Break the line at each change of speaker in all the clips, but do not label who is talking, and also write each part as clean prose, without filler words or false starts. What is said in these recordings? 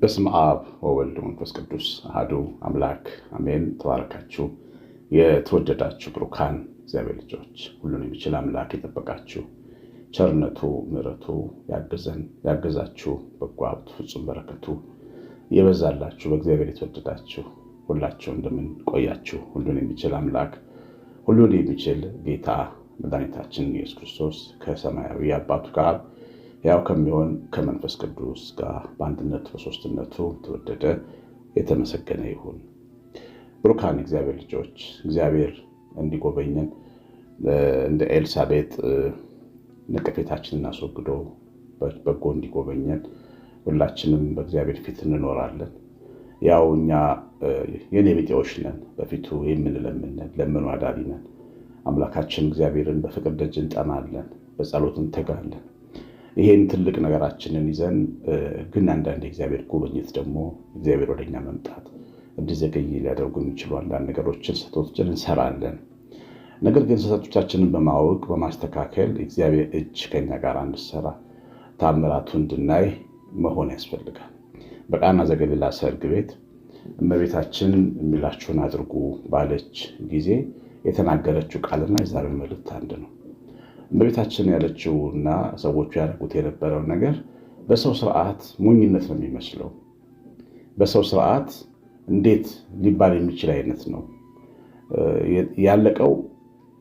በስመ አብ ወወልድ ወመንፈስ ቅዱስ አሐዱ አምላክ አሜን። ተባረካችሁ የተወደዳችሁ ብሩካን እግዚአብሔር ልጆች፣ ሁሉን የሚችል አምላክ የጠበቃችሁ ቸርነቱ ምሕረቱ ያገዛችሁ በጎ ሀብቱ ፍጹም በረከቱ የበዛላችሁ በእግዚአብሔር የተወደዳችሁ ሁላችሁ እንደምን ቆያችሁ? ሁሉን የሚችል አምላክ ሁሉን የሚችል ጌታ መድኃኒታችን ኢየሱስ ክርስቶስ ከሰማያዊ አባቱ ጋር ያው ከሚሆን ከመንፈስ ቅዱስ ጋር በአንድነት በሶስትነቱ ተወደደ የተመሰገነ ይሁን። ብሩካን እግዚአብሔር ልጆች፣ እግዚአብሔር እንዲጎበኘን እንደ ኤልሳቤጥ ነቀፌታችንን አስወግዶ በጎ እንዲጎበኘን ሁላችንም በእግዚአብሔር ፊት እንኖራለን። ያው እኛ የኔ ቢጤዎች ነን፣ በፊቱ የምንለምነን ለምኑ አዳሪ ነን። አምላካችን እግዚአብሔርን በፍቅር ደጅ እንጠናለን፣ በጸሎት እንተጋለን። ይሄን ትልቅ ነገራችንን ይዘን ግን አንዳንድ እግዚአብሔር ጉብኝት ደግሞ እግዚአብሔር ወደኛ መምጣት እንዲዘገይ ሊያደርጉ የሚችሉ አንዳንድ ነገሮችን ስህተቶችን እንሰራለን። ነገር ግን ስህተቶቻችንን በማወቅ በማስተካከል እግዚአብሔር እጅ ከኛ ጋር እንድሰራ ታምራቱ እንድናይ መሆን ያስፈልጋል። በቃና ዘገሊላ ሰርግ ቤት እመቤታችን የሚላችሁን አድርጉ ባለች ጊዜ የተናገረችው ቃልና የዛሬው መልእክት አንድ ነው። እመቤታችን ያለችውና ሰዎቹ ያደረጉት የነበረው ነገር በሰው ስርዓት ሞኝነት ነው የሚመስለው። በሰው ስርዓት እንዴት ሊባል የሚችል አይነት ነው። ያለቀው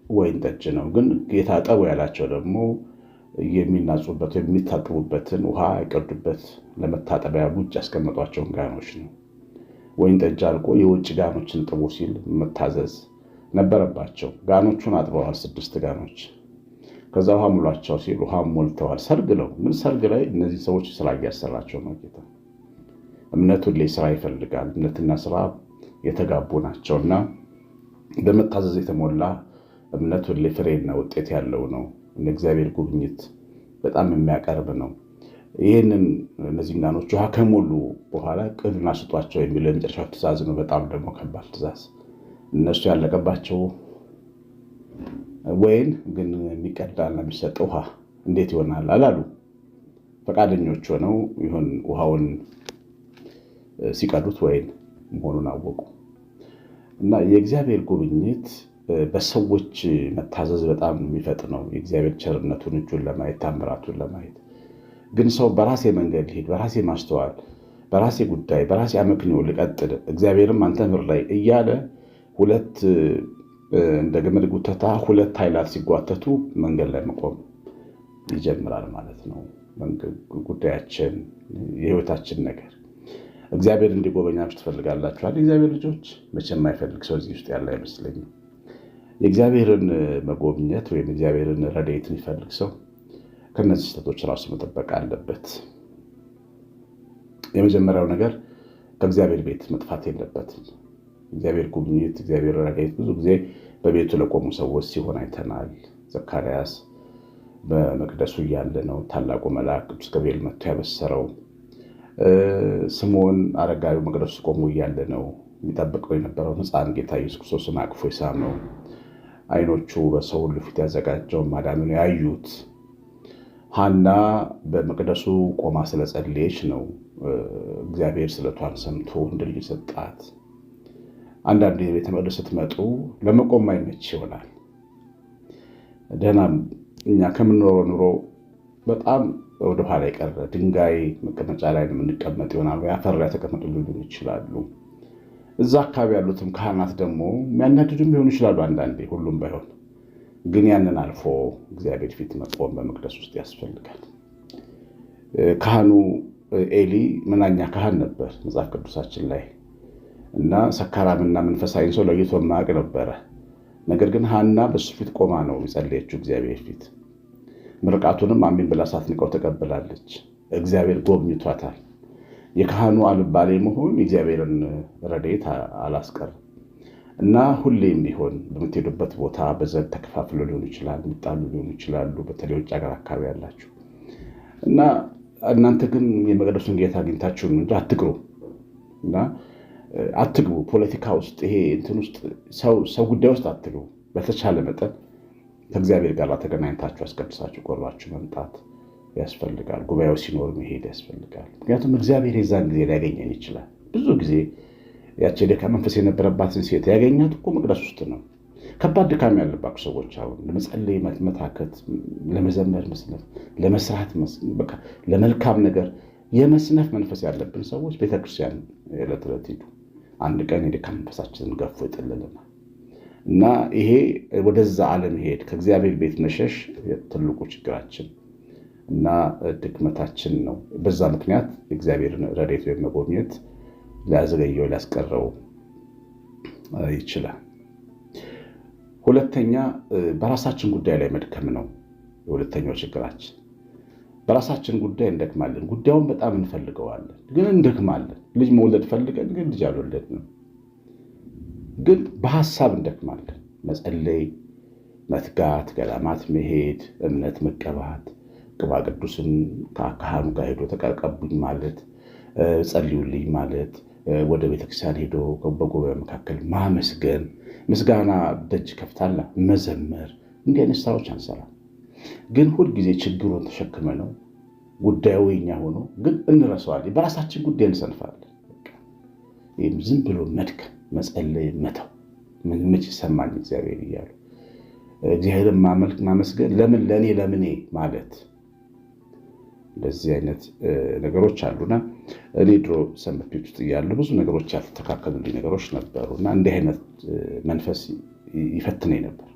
ወይን ጠጅ ነው፣ ግን የታጠቡ ያላቸው ደግሞ የሚናጹበት የሚታጠቡበትን ውሃ የቀዱበት ለመታጠቢያ ውጭ ያስቀመጧቸውን ጋኖች ነው። ወይን ጠጅ አልቆ የውጭ ጋኖችን ጥቡ ሲል መታዘዝ ነበረባቸው። ጋኖቹን አጥበዋል፣ 6 ጋኖች። ከዛ ውሃ ሙሏቸው ሲል ውሃ ሞልተዋል። ሰርግ ነው፣ ግን ሰርግ ላይ እነዚህ ሰዎች ስራ እያሰራቸው ነው ጌታ። እምነት ሁሌ ስራ ይፈልጋል። እምነትና ስራ የተጋቡ ናቸውና በመታዘዝ የተሞላ እምነት ሁሌ ፍሬና ውጤት ያለው ነው። እግዚአብሔር ጉብኝት በጣም የሚያቀርብ ነው። ይህንን እነዚህ ጋኖች ውሃ ከሞሉ በኋላ ቅዱና ስጧቸው የሚለው የመጨረሻው ትእዛዝ ነው። በጣም ደግሞ ከባድ ትእዛዝ። እነሱ ያለቀባቸው ወይን ግን የሚቀዳና የሚሰጥ ውሃ እንዴት ይሆናል አላሉ። ፈቃደኞች ሆነው ይሁን ውሃውን ሲቀዱት ወይን መሆኑን አወቁ። እና የእግዚአብሔር ጉብኝት በሰዎች መታዘዝ በጣም የሚፈጥነው የእግዚአብሔር ቸርነቱን እጁን ለማየት ታምራቱን ለማየት። ግን ሰው በራሴ መንገድ ሊሄድ በራሴ ማስተዋል በራሴ ጉዳይ በራሴ አመክንዮ ልቀጥል እግዚአብሔርም አንተ ምር ላይ እያለ ሁለት እንደ ገመድ ጉተታ ሁለት ኃይላት ሲጓተቱ መንገድ ላይ መቆም ይጀምራል ማለት ነው። ጉዳያችን የህይወታችን ነገር እግዚአብሔር እንዲጎበኛችሁ ትፈልጋላችኋል? የእግዚአብሔር ልጆች መቼም የማይፈልግ ሰው እዚህ ውስጥ ያለ አይመስለኝም። የእግዚአብሔርን መጎብኘት ወይም እግዚአብሔርን ረድኤት የሚፈልግ ሰው ከነዚህ ስህተቶች ራሱ መጠበቅ አለበት። የመጀመሪያው ነገር ከእግዚአብሔር ቤት መጥፋት የለበትም። እግዚአብሔር ጉብኝት እግዚአብሔር ረድኤት ብዙ ጊዜ በቤቱ ለቆሙ ሰዎች ሲሆን አይተናል። ዘካርያስ በመቅደሱ እያለ ነው ታላቁ መልአክ ቅዱስ ገብርኤል መጥቶ ያበሰረው። ስምዖን አረጋዊ መቅደሱ ቆሞ እያለ ነው የሚጠብቀው የነበረው ሕፃን ጌታ ኢየሱስ ክርስቶስን አቅፎ የሳመው። ዓይኖቹ በሰው ሁሉ ፊት ያዘጋጀውን ማዳኑን ያዩት። ሐና በመቅደሱ ቆማ ስለጸለየች ነው እግዚአብሔር ስለቷን ሰምቶ እንደ ልጅ ሰጣት። አንዳንድ የቤተ መቅደስ ስትመጡ ለመቆም አይመች ይሆናል። ደህና እኛ ከምንኖረው ኑሮ በጣም ወደኋላ የቀረ ድንጋይ መቀመጫ ላይ የምንቀመጥ ይሆናል። አፈር ላይ ተቀመጡ ሊሆኑ ይችላሉ። እዛ አካባቢ ያሉትም ካህናት ደግሞ የሚያናድዱም ሊሆኑ ይችላሉ አንዳንዴ፣ ሁሉም ባይሆን ግን ያንን አልፎ እግዚአብሔር ፊት መቆም በመቅደስ ውስጥ ያስፈልጋል። ካህኑ ኤሊ መናኛ ካህን ነበር መጽሐፍ ቅዱሳችን ላይ እና ሰካራምና መንፈሳዊ ሰው ለይቶ ማቅ ነበረ። ነገር ግን ሐና በሱ ፊት ቆማ ነው የጸለየችው እግዚአብሔር ፊት። ምርቃቱንም አሜን ብላ ሳትንቀው ተቀብላለች። እግዚአብሔር ጎብኝቷታል። የካህኑ አልባሌ መሆን የእግዚአብሔርን ረድኤት አላስቀርም እና ሁሌም ቢሆን በምትሄዱበት ቦታ በዘር ተከፋፍሎ ሊሆን ይችላል፣ የሚጣሉ ሊሆኑ ይችላሉ፣ በተለይ ውጭ ሀገር አካባቢ ያላችሁ እና እናንተ ግን የመቅደሱን ጌታ አግኝታችሁ እንጂ አትግሩ እና አትግቡ። ፖለቲካ ውስጥ ይሄ እንትን ውስጥ ሰው ጉዳይ ውስጥ አትግቡ። በተቻለ መጠን ከእግዚአብሔር ጋር ተገናኝታችሁ አስቀድሳችሁ ቆርባችሁ መምጣት ያስፈልጋል። ጉባኤው ሲኖር መሄድ ያስፈልጋል። ምክንያቱም እግዚአብሔር የዛን ጊዜ ሊያገኘን ይችላል። ብዙ ጊዜ ያቺ የድካም መንፈስ የነበረባትን ሴት ያገኛት እኮ መቅደስ ውስጥ ነው። ከባድ ድካም ያለባቸው ሰዎች አሁን ለመጸለይ መታከት፣ ለመዘመር መስነፍ፣ ለመስራት በቃ ለመልካም ነገር የመስነፍ መንፈስ ያለብን ሰዎች ቤተክርስቲያን ዕለት ዕለት ሂዱ። አንድ ቀን የድካም መንፈሳችንን ገፎ ይጥልልናል። እና ይሄ ወደዛ አለመሄድ ከእግዚአብሔር ቤት መሸሽ ትልቁ ችግራችን እና ድክመታችን ነው። በዛ ምክንያት እግዚአብሔርን ረድኤት ወይም መጎብኘት ሊያዘገየው ሊያስቀረው ይችላል። ሁለተኛ በራሳችን ጉዳይ ላይ መድከም ነው። የሁለተኛው ችግራችን በራሳችን ጉዳይ እንደክማለን። ጉዳዩን በጣም እንፈልገዋለን፣ ግን እንደክማለን። ልጅ መውለድ ፈልገን ግን ልጅ አልወለድንም። ግን በሀሳብ እንደክማለን። መጸለይ፣ መትጋት፣ ገዳማት መሄድ፣ እምነት መቀባት፣ ቅባ ቅዱስን ከካህኑ ጋር ሄዶ ተቀቀቡኝ ማለት፣ ጸልዩልኝ ማለት፣ ወደ ቤተክርስቲያን ሄዶ በጉባኤ መካከል ማመስገን፣ ምስጋና ደጅ ከፍታላ መዘመር፣ እንዲህ አይነት ስራዎች አንሰራም። ግን ሁልጊዜ ችግሩን ተሸክመ ነው ጉዳዩ የኛ ሆኖ ግን እንረሳዋለን። በራሳችን ጉዳይ እንሰንፋለን። ይህም ዝም ብሎ መድከም፣ መጸለይ፣ መተው መች ሰማኝ እግዚአብሔር እያሉ እግዚአብሔርን ማመስገን፣ ለምን ለእኔ ለምኔ ማለት እንደዚህ አይነት ነገሮች አሉና እኔ ድሮ ሰንበት ቤት ውስጥ እያለሁ ብዙ ነገሮች ያልተስተካከሉልኝ ነገሮች ነበሩ እና እንዲህ አይነት መንፈስ ይፈትነኝ ነበር።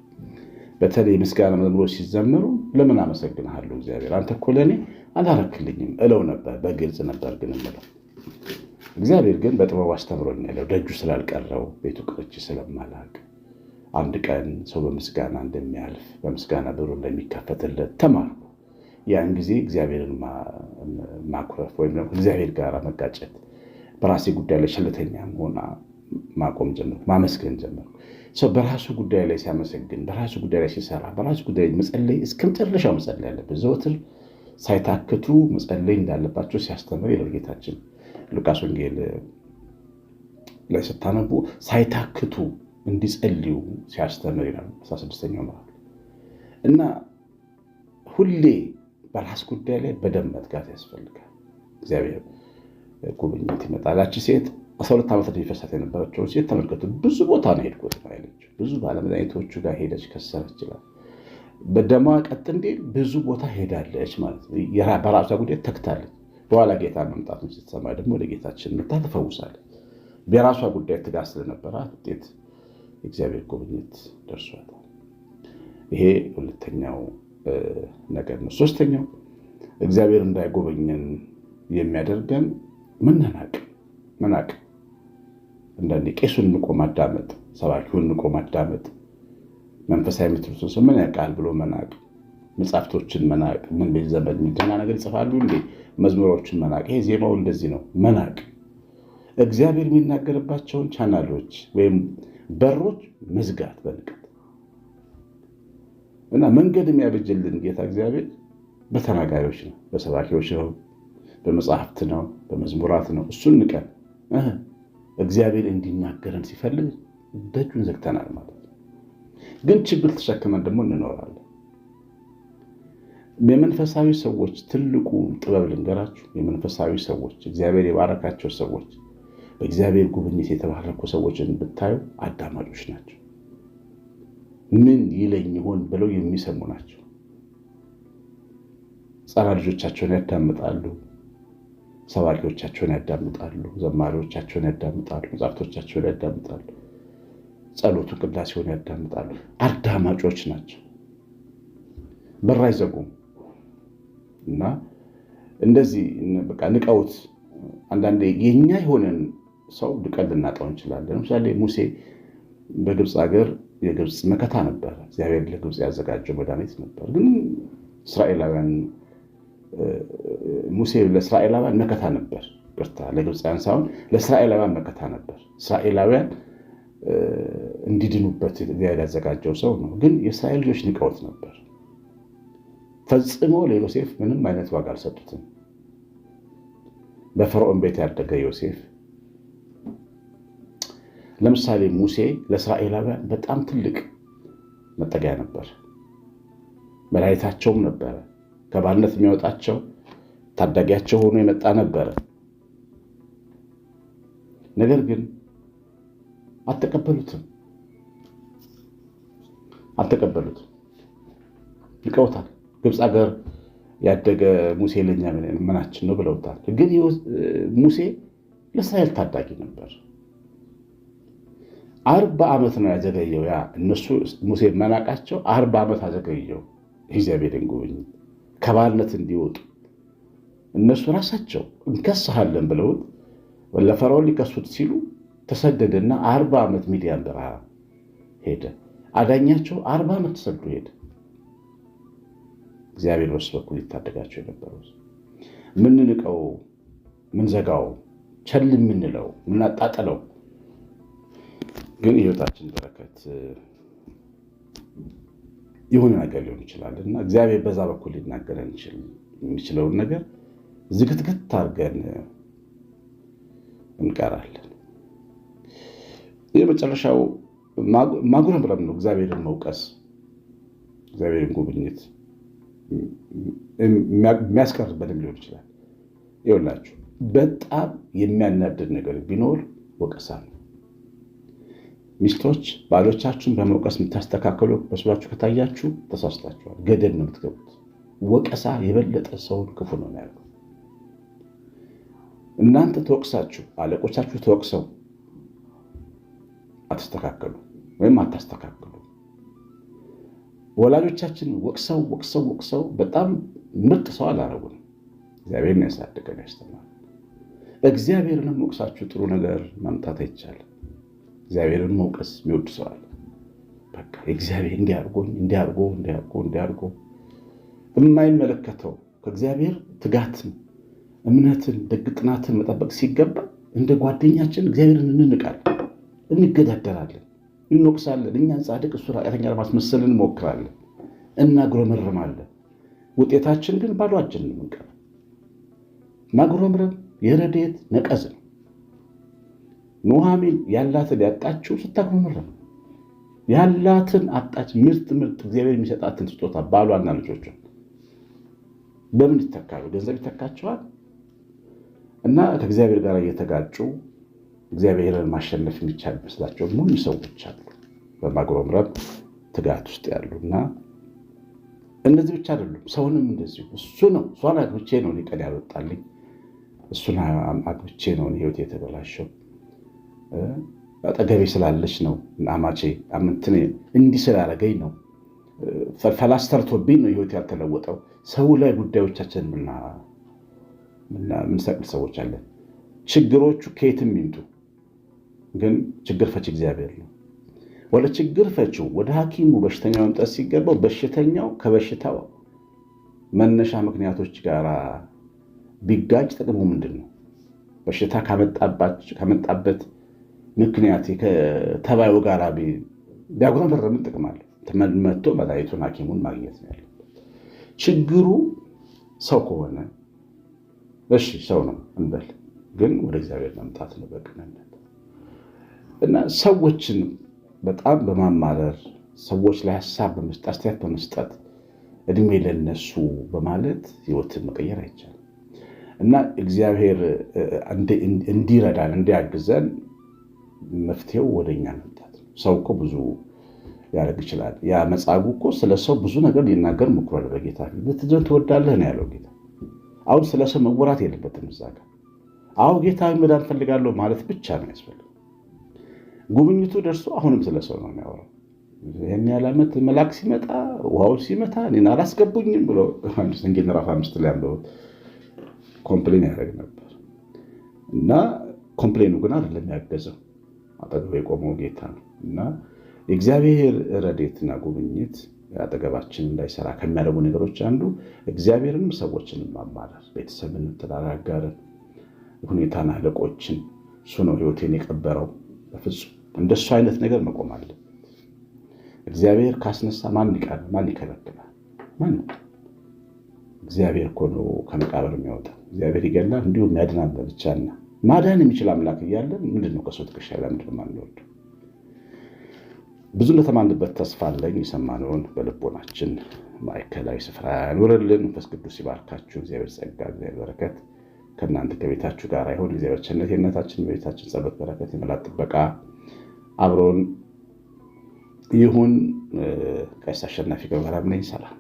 በተለይ ምስጋና መዝሙሮች ሲዘመሩ ለምን አመሰግንሃለሁ እግዚአብሔር አንተ እኮ ለእኔ አላረክልኝም እለው ነበር። በግልጽ ነበር ግን እምለው። እግዚአብሔር ግን በጥበብ አስተምሮኛል። ደጁ ስላልቀረው ቤቱ ቀርቼ ስለማላቅ አንድ ቀን ሰው በምስጋና እንደሚያልፍ በምስጋና በሩ እንደሚከፈትለት ተማርኩ። ያን ጊዜ እግዚአብሔርን ማኩረፍ ወይም ደግሞ እግዚአብሔር ጋር መጋጨት፣ በራሴ ጉዳይ ላይ ቸልተኛ ሆና ማቆም ጀመርኩ፣ ማመስገን ጀመርኩ። ሰው በራሱ ጉዳይ ላይ ሲያመሰግን፣ በራሱ ጉዳይ ላይ ሲሰራ፣ በራሱ ጉዳይ መጸለይ እስከ መጨረሻው መጸለይ ያለበት ዘወትር ሳይታክቱ መጸለይ እንዳለባቸው ሲያስተምር ይላል ጌታችን። ሉቃስ ወንጌል ላይ ስታነቡ ሳይታክቱ እንዲጸልዩ ሲያስተምር ይላል 16ኛው ምዕራፍ እና ሁሌ በራስ ጉዳይ ላይ በደንብ መትጋት ያስፈልጋል። እግዚአብሔር ጉብኝት ይመጣል። ያቺ ሴት 12 ዓመት ሊፈሳት የነበረችውን ሴት ተመልከቱ። ብዙ ቦታ ነው ሄድኩት ማለች። ብዙ ባለመድኃኒቶቹ ጋር ሄደች፣ ከሰረች ይችላል። በደማ ቀጥ እንዴል ብዙ ቦታ ሄዳለች ማለት ነው። በራሷ ጉዳይ ተግታለች። በኋላ ጌታ መምጣቱን ስትሰማ ደግሞ ወደ ጌታችን መጣ ተፈውሳለች። በራሷ ጉዳይ ትጋት ስለነበራት ውጤት እግዚአብሔር ጉብኝት ደርሷታል። ይሄ ሁለተኛው ነገር ነው። ሶስተኛው እግዚአብሔር እንዳይጎበኘን የሚያደርገን መናቅ። አንዳንዴ ቄሱን ንቆ ማዳመጥ፣ ሰባኪውን ንቆ ማዳመጥ፣ መንፈሳዊ ምትሉትን ሰው ምን ያውቃል ብሎ መናቅ፣ መጽሐፍቶችን መናቅ። ምን ቤት ዘመን ደህና ነገር ይጽፋሉ እንዴ? መዝሙሮችን መናቅ። ይሄ ዜማው እንደዚህ ነው መናቅ። እግዚአብሔር የሚናገርባቸውን ቻናሎች ወይም በሮች መዝጋት በንቀት እና መንገድ የሚያበጅልን ጌታ እግዚአብሔር በተናጋሪዎች ነው፣ በሰባኪዎች ነው፣ በመጽሐፍት ነው፣ በመዝሙራት ነው። እሱን ንቀን እግዚአብሔር እንዲናገረን ሲፈልግ ደጁን ዘግተናል ማለት ነው። ግን ችግር ተሸክመን ደግሞ እንኖራለን። የመንፈሳዊ ሰዎች ትልቁ ጥበብ ልንገራችሁ። የመንፈሳዊ ሰዎች እግዚአብሔር የባረካቸው ሰዎች በእግዚአብሔር ጉብኝት የተባረኩ ሰዎችን ብታዩ አዳማጮች ናቸው። ምን ይለኝ ይሆን ብለው የሚሰሙ ናቸው። ጸራ ልጆቻቸውን ያዳምጣሉ፣ ሰባኪዎቻቸውን ያዳምጣሉ፣ ዘማሪዎቻቸውን ያዳምጣሉ፣ መጽሐፍቶቻቸውን ያዳምጣሉ፣ ጸሎቱ ቅዳሴውን ያዳምጣሉ። አዳማጮች ናቸው። በር አይዘጉም እና እንደዚህ በቃ ንቀውት አንዳንዴ የኛ የሆነን ሰው ድቀን ልናጣው እንችላለን። ለምሳሌ ሙሴ በግብፅ ሀገር የግብፅ መከታ ነበር። እግዚአብሔር ለግብፅ ያዘጋጀው መድኃኒት ነበር። ግን እስራኤላውያን ሙሴ ለእስራኤላውያን መከታ ነበር። ቅርታ ለግብፃውያን ሳይሆን ለእስራኤላውያን መከታ ነበር። እስራኤላውያን እንዲድኑበት እግዚአብሔር ያዘጋጀው ሰው ነው። ግን የእስራኤል ልጆች ንቀውት ነበር። ፈጽሞ ለዮሴፍ ምንም አይነት ዋጋ አልሰጡትም። በፈርዖን ቤት ያደገ ዮሴፍ ለምሳሌ ሙሴ ለእስራኤላውያን በጣም ትልቅ መጠጊያ ነበር፣ መድኃኒታቸውም ነበረ። ከባርነት የሚያወጣቸው ታዳጊያቸው ሆኖ የመጣ ነበረ። ነገር ግን አልተቀበሉትም፣ ንቀውታል። ግብፅ ሀገር ያደገ ሙሴ ለኛ ምናችን ነው ብለውታል። ግን ሙሴ ለእስራኤል ታዳጊ ነበር። 40 ዓመት ነው ያዘገየው። ያ እነሱ ሙሴ መናቃቸው 40 ዓመት አዘገየው እግዚአብሔርን ጉብኝት ከባርነት እንዲወጡ። እነሱ ራሳቸው እንከስሃለን ብለውት ለፈርዖን ሊከሱት ሲሉ ተሰደደና 40 ዓመት ሚዲያን በረሃ ሄደ። አዳኛቸው 40 ዓመት ተሰዶ ሄደ። እግዚአብሔር በሱ በኩል ይታደጋቸው የነበረው ምንንቀው፣ ምንዘጋው፣ ቸል የምንለው፣ ምናጣጥለው ግን የህይወታችን በረከት የሆነ ነገር ሊሆን ይችላል እና እግዚአብሔር በዛ በኩል ሊናገረን የሚችለውን ነገር ዝግትግት አድርገን እንቀራለን። የመጨረሻው ማጉረምረም ነው። እግዚአብሔርን መውቀስ፣ እግዚአብሔርን ጉብኝት የሚያስቀርበንም ሊሆን ይችላል። ይኸውላችሁ በጣም የሚያናድድ ነገር ቢኖር ወቀሳ ነው። ሚስቶች ባሎቻችሁን በመውቀስ የምታስተካከሉ መስሏችሁ ከታያችሁ ተሳስታችኋል። ገደል ነው የምትገቡት። ወቀሳ የበለጠ ሰውን ክፉ ነው ያለው። እናንተ ተወቅሳችሁ አለቆቻችሁ ተወቅሰው አትስተካከሉ ወይም አታስተካክሉ። ወላጆቻችን ወቅሰው በጣም ምርጥ ሰው አላረጉንም። እግዚአብሔርን ያሳደገን ያስተማር። እግዚአብሔርንም ወቅሳችሁ ጥሩ ነገር ማምጣት አይቻልም። እግዚአብሔርን መውቀስ የሚወድ ሰው አለ። በቃ እግዚአብሔር እንዲያርጎ የማይመለከተው ከእግዚአብሔር ትጋትን፣ እምነትን፣ ደግ ጥናትን መጠበቅ ሲገባ እንደ ጓደኛችን እግዚአብሔርን እንንቃለን፣ እንገዳደራለን፣ እንወቅሳለን። እኛን ጻድቅ እሱ ኃጢአተኛ ለማስመሰል እንሞክራለን፣ እናጉረመርማለን። ውጤታችን ግን ባዶአችን ነው የምንቀረው። ማጉረምረም የረድኤት ነቀዝ ነው። ኑኃሚን ያላትን ያጣችው ስታጉረመርም፣ ያላትን አጣች። ምርጥ እግዚአብሔር የሚሰጣትን ስጦታ ባሏና ልጆቿን በምን ይተካሉ? ገንዘብ ይተካቸዋል። እና ከእግዚአብሔር ጋር እየተጋጩ እግዚአብሔርን ማሸነፍ የሚቻል ይመስላቸው ሞኝ ሰዎች አሉ፣ በማጉረምረም ትጋት ውስጥ ያሉ። እና እነዚህ ብቻ አይደሉም፣ ሰውንም እንደዚሁ እሷን አግብቼ ነው ቀን ያወጣልኝ፣ እሱን አግብቼ ነው ህይወት የተበላሸው፣ አጠገቤ ስላለች ነው አማቼ እንዲህ ስላደረገኝ ነው፣ ፈላስተርቶብኝ ነው ህይወት ያልተለወጠው። ሰው ላይ ጉዳዮቻችን ምንሰቅል ሰዎች አለን። ችግሮቹ ከየትም ይምጡ፣ ግን ችግር ፈቺ እግዚአብሔር ነው። ወደ ችግር ፈቺው ወደ ሐኪሙ በሽተኛው መምጣት ሲገባው በሽተኛው ከበሽታው መነሻ ምክንያቶች ጋር ቢጋጭ ጥቅሙ ምንድን ነው? በሽታ ካመጣበት ምክንያት ከተባዩ ጋር ቢያጉረመርም ጥቅም አለ? መጥቶ መድኃኒቱን ሐኪሙን ማግኘት ነው ያለበት። ችግሩ ሰው ከሆነ እሺ ሰው ነው እንበል፣ ግን ወደ እግዚአብሔር መምጣት ነው በቅንነት እና ሰዎችን በጣም በማማረር ሰዎች ላይ ሀሳብ በመስጠት አስተያየት በመስጠት እድሜ ለነሱ በማለት ህይወትን መቀየር አይቻልም። እና እግዚአብሔር እንዲረዳን እንዲያግዘን መፍትሄው ወደኛ መምጣት ነው። ሰው እኮ ብዙ ያደርግ ይችላል። ያ መጻጉዕ እኮ ስለ ሰው ብዙ ነገር ሊናገር ሞክሯል። በጌታ ልትድን ትወዳለህ ነው ያለው ጌታ። አሁን ስለ ሰው መወራት የለበትም እዛ ጋር። አሁን ጌታ መዳን ፈልጋለሁ ማለት ብቻ ነው ያስፈልግ። ጉብኝቱ ደርሶ አሁንም ስለ ሰው ነው የሚያወራው። ይህን ያህል ዓመት መልአክ ሲመጣ ውሃውን ሲመታ እኔን አላስገቡኝም ብሎ ዮሐንስ ወንጌል ምዕራፍ 5 ላይ አንብበው ኮምፕሌን ያደርግ ነበር። እና ኮምፕሌኑ ግን አይደለም ያገዘው፣ አጠገቡ የቆመው ጌታ ነው። እና የእግዚአብሔር ረድኤትና ጉብኝት አጠገባችን እንዳይሰራ ከሚያደርጉ ነገሮች አንዱ እግዚአብሔርንም ሰዎችንም ማማረር፣ ቤተሰብን፣ ትዳር አጋርን፣ ሁኔታን፣ አለቆችን እሱ ነው ህይወቴን የቀበረው። በፍጹም እንደሱ አይነት ነገር መቆም አለ። እግዚአብሔር ካስነሳ ማን ይከለክላል? ማን? እግዚአብሔር እኮ ነው ከመቃብር የሚያወጣ። እግዚአብሔር ይገላል እንዲሁም ያድናል ብቻና ማዳን የሚችል አምላክ እያለን ምንድነው ከሰው ትከሻ ላይ ምንድነው ማንወርድ? ብዙ እንደተማንበት ተስፋ አለኝ። የሰማነውን በልቦናችን ማዕከላዊ ስፍራ ያኑርልን። መንፈስ ቅዱስ ይባርካችሁ። እግዚአብሔር ጸጋ፣ እግዚአብሔር በረከት ከእናንተ ከቤታችሁ ጋር ይሁን። እግዚአብሔር ቸርነት፣ የእናታችን በቤታችን ጸሎት፣ በረከት፣ የመላእክት ጥበቃ አብሮን ይሁን። ቀሲስ አሸናፊ ገብረማርያም ነኝ። ሰላም